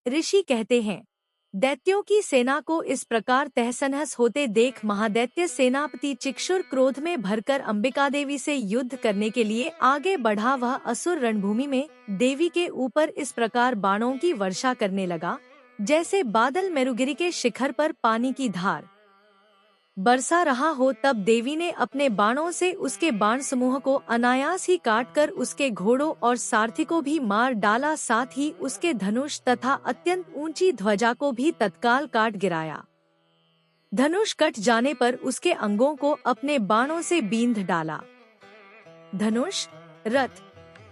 ऋषि कहते हैं, दैत्यों की सेना को इस प्रकार तहस-नहस होते देख महादैत्य सेनापति चिक्षुर क्रोध में भरकर अंबिका देवी से युद्ध करने के लिए आगे बढ़ा। वह असुर रणभूमि में देवी के ऊपर इस प्रकार बाणों की वर्षा करने लगा, जैसे बादल मेरुगिरी के शिखर पर पानी की धार बरसा रहा हो। तब देवी ने अपने बाणों से उसके बाण समूह को अनायास ही काटकर उसके घोड़ों और सारथी को भी मार डाला, साथ ही उसके धनुष तथा अत्यंत ऊंची ध्वजा को भी तत्काल काट गिराया। धनुष कट जाने पर उसके अंगों को अपने बाणों से बींध डाला। धनुष, रथ,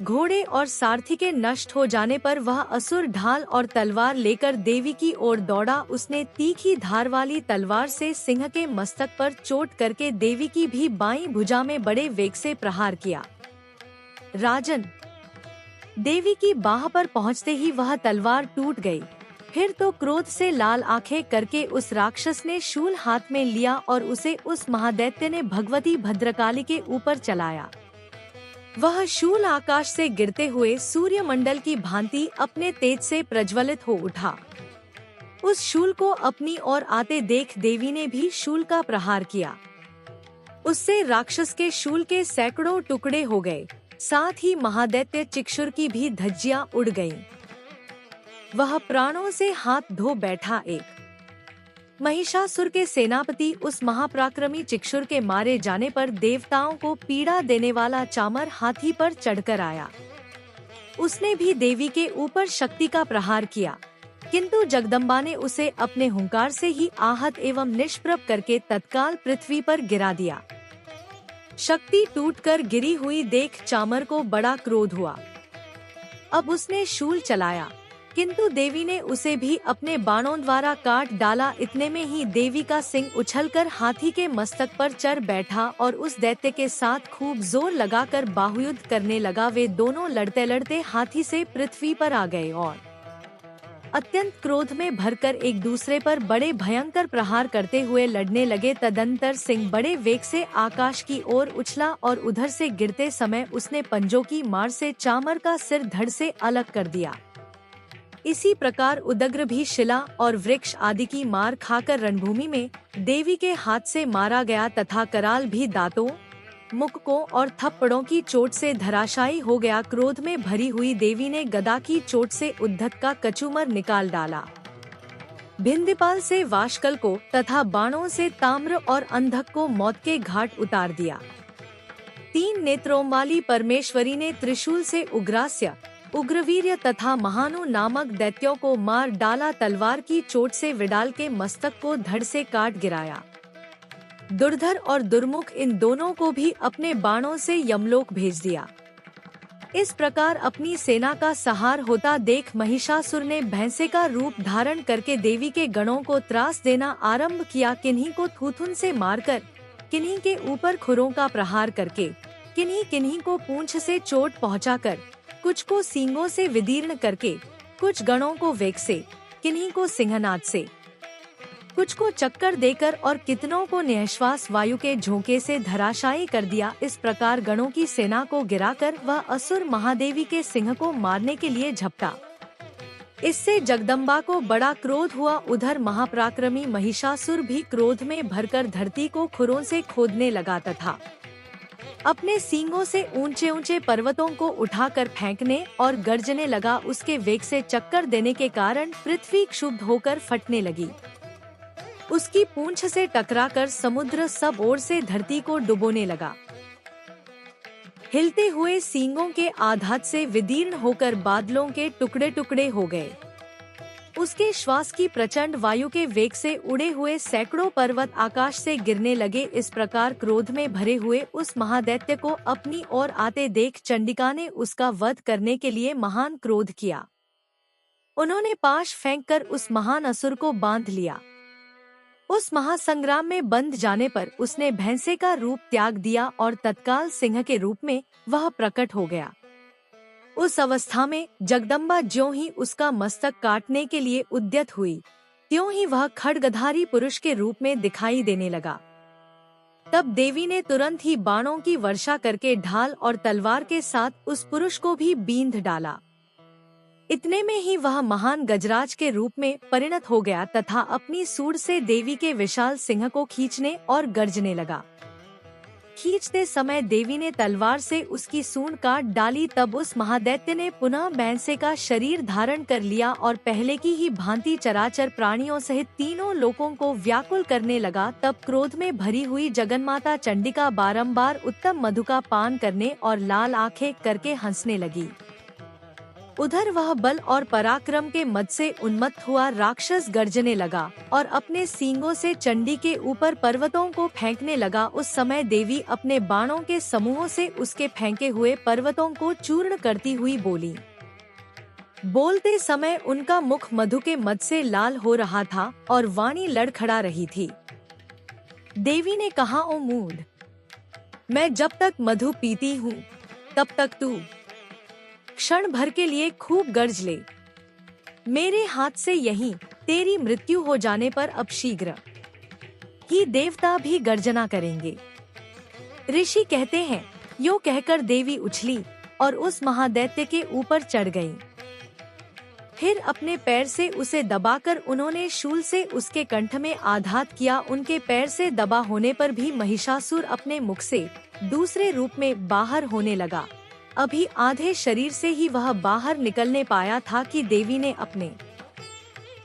घोड़े और सारथी के नष्ट हो जाने पर वह असुर ढाल और तलवार लेकर देवी की ओर दौड़ा। उसने तीखी धार वाली तलवार से सिंह के मस्तक पर चोट करके देवी की भी बाईं भुजा में बड़े वेग से प्रहार किया। राजन, देवी की बाह पर पहुंचते ही वह तलवार टूट गई। फिर तो क्रोध से लाल आंखें करके उस राक्षस ने शूल हाथ में लिया और उसे उस महादैत्य ने भगवती भद्रकाली के ऊपर चलाया। वह शूल आकाश से गिरते हुए सूर्यमंडल की भांति अपने तेज से प्रज्वलित हो उठा। उस शूल को अपनी ओर आते देख देवी ने भी शूल का प्रहार किया। उससे राक्षस के शूल के सैकड़ों टुकड़े हो गए, साथ ही महादैत्य चिक्षुर की भी धज्जियां उड़ गईं। वह प्राणों से हाथ धो बैठा। एक महिषासुर के सेनापति उस महापराक्रमी चिक्षुर के मारे जाने पर देवताओं को पीड़ा देने वाला चामर हाथी पर चढ़कर आया। उसने भी देवी के ऊपर शक्ति का प्रहार किया, किंतु जगदम्बा ने उसे अपने हुंकार से ही आहत एवं निष्प्रभ करके तत्काल पृथ्वी पर गिरा दिया। शक्ति टूटकर गिरी हुई देख चामर को बड़ा क्रोध हुआ। अब उसने शूल चलाया, किंतु देवी ने उसे भी अपने बाणों द्वारा काट डाला। इतने में ही देवी का सिंह उछलकर हाथी के मस्तक पर चढ़ बैठा और उस दैत्य के साथ खूब जोर लगाकर बाहुयुद्ध करने लगा। वे दोनों लड़ते लड़ते हाथी से पृथ्वी पर आ गए और अत्यंत क्रोध में भरकर एक दूसरे पर बड़े भयंकर प्रहार करते हुए लड़ने लगे। तदंतर सिंह बड़े वेग से आकाश की ओर उछला और उधर से गिरते समय उसने पंजों की मार से चामर का सिर धड़ से अलग कर दिया। इसी प्रकार उदग्र भी शिला और वृक्ष आदि की मार खाकर रणभूमि में देवी के हाथ से मारा गया तथा कराल भी दांतों, मुक्कों और थप्पड़ों की चोट से धराशायी हो गया। क्रोध में भरी हुई देवी ने गदा की चोट से उद्धत का कचूमर निकाल डाला, भिंदीपाल से वाशकल को तथा बाणों से ताम्र और अंधक को मौत के घाट उतार दिया। 3 नेत्रों वाली परमेश्वरी ने त्रिशूल से उग्रास्य, उग्रवीर्य तथा महानु नामक दैत्यों को मार डाला। तलवार की चोट से विडाल के मस्तक को धड़ से काट गिराया। दुर्धर और दुर्मुख इन दोनों को भी अपने बाणों से यमलोक भेज दिया। इस प्रकार अपनी सेना का संहार होता देख महिषासुर ने भैंसे का रूप धारण करके देवी के गणों को त्रास देना आरंभ किया। किन्हीं को थूथुन से मारकर, किन्हीं के ऊपर खुरों का प्रहार करके, किन्हीं को पूंछ से चोट पहुंचाकर, कुछ को सींगों से विदीर्ण करके, कुछ गणों को वेग से, किन्हीं को सिंहनाद से, कुछ को चक्कर देकर और कितनों को निःश्वास वायु के झोंके से धराशायी कर दिया। इस प्रकार गणों की सेना को गिराकर वह असुर महादेवी के सिंह को मारने के लिए झपटा। इससे जगदम्बा को बड़ा क्रोध हुआ। उधर महापराक्रमी महिषासुर भी क्रोध में भरकर धरती को खुरों से खोदने लगा तथा अपने सींगों से ऊंचे ऊंचे पर्वतों को उठाकर फेंकने और गर्जने लगा। उसके वेग से चक्कर देने के कारण पृथ्वी क्षुब्ध होकर फटने लगी। उसकी पूंछ से टकराकर समुद्र सब ओर से धरती को डुबोने लगा। हिलते हुए सींगों के आघात से विदीर्ण होकर बादलों के टुकड़े टुकड़े हो गए। उसके श्वास की प्रचंड वायु के वेग से उड़े हुए सैकड़ों पर्वत आकाश से गिरने लगे। इस प्रकार क्रोध में भरे हुए उस महादैत्य को अपनी ओर आते देख चंडिका ने उसका वध करने के लिए महान क्रोध किया। उन्होंने पाश फेंककर उस महान असुर को बांध लिया। उस महासंग्राम में बंध जाने पर उसने भैंसे का रूप त्याग दिया और तत्काल सिंह के रूप में वह प्रकट हो गया। उस अवस्था में जगदम्बा ज्यों ही उसका मस्तक काटने के लिए उद्यत हुई, त्यों ही वह खड्गधारी पुरुष के रूप में दिखाई देने लगा। तब देवी ने तुरंत ही बाणों की वर्षा करके ढाल और तलवार के साथ उस पुरुष को भी बींध डाला। इतने में ही वह महान गजराज के रूप में परिणत हो गया तथा अपनी सूंड से देवी के विशाल सिंह को खींचने और गर्जने लगा। खींचते समय देवी ने तलवार से उसकी सूंड काट डाली। तब उस महादैत्य ने पुनः बैंसे का शरीर धारण कर लिया और पहले की ही भांति चराचर प्राणियों सहित तीनों लोकों को व्याकुल करने लगा। तब क्रोध में भरी हुई जगन्माता चंडिका बारंबार उत्तम मधु का पान करने और लाल आंखें करके हंसने लगी। उधर वह बल और पराक्रम के मद से उन्मत्त हुआ राक्षस गर्जने लगा और अपने सींगों से चंडी के ऊपर पर्वतों को फेंकने लगा। उस समय देवी अपने बाणों के समूहों से उसके फेंके हुए पर्वतों को चूर्ण करती हुई बोली। बोलते समय उनका मुख मधु के मद से लाल हो रहा था और वाणी लड़खड़ा रही थी। देवी ने कहा, ओ मूढ़, मैं जब तक मधु पीती हूँ तब तक तू क्षण भर के लिए खूब गर्ज ले। मेरे हाथ से यहीं तेरी मृत्यु हो जाने पर अब शीघ्र ही देवता भी गर्जना करेंगे। ऋषि कहते हैं, यो कहकर देवी उछली और उस महादैत्य के ऊपर चढ़ गई। फिर अपने पैर से उसे दबाकर उन्होंने शूल से उसके कंठ में आघात किया। उनके पैर से दबा होने पर भी महिषासुर अपने मुख से दूसरे रूप में बाहर होने लगा। अभी आधे शरीर से ही वह बाहर निकलने पाया था कि देवी ने अपने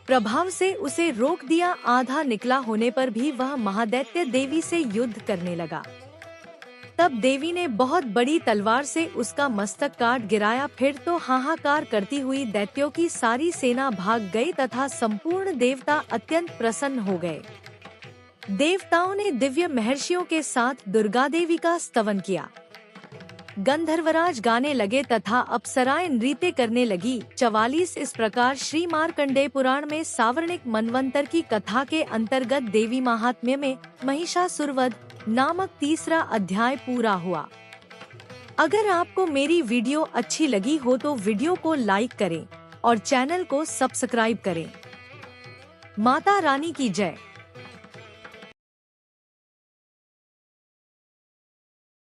प्रभाव से उसे रोक दिया। आधा निकला होने पर भी वह महादैत्य देवी से युद्ध करने लगा। तब देवी ने बहुत बड़ी तलवार से उसका मस्तक काट गिराया। फिर तो हाहाकार करती हुई दैत्यों की सारी सेना भाग गई तथा संपूर्ण देवता अत्यंत प्रसन्न हो गए। देवताओं ने दिव्य महर्षियों के साथ दुर्गा देवी का स्तवन किया। गंधर्वराज गाने लगे तथा अप्सराएं नृत्य करने लगी। 44 इस प्रकार श्री मार्कंडेय पुराण में सावर्णिक मनवंतर की कथा के अंतर्गत देवी महात्म्य में महिषासुरवध नामक तीसरा अध्याय पूरा हुआ। अगर आपको मेरी वीडियो अच्छी लगी हो तो वीडियो को लाइक करें और चैनल को सब्सक्राइब करें। माता रानी की जय।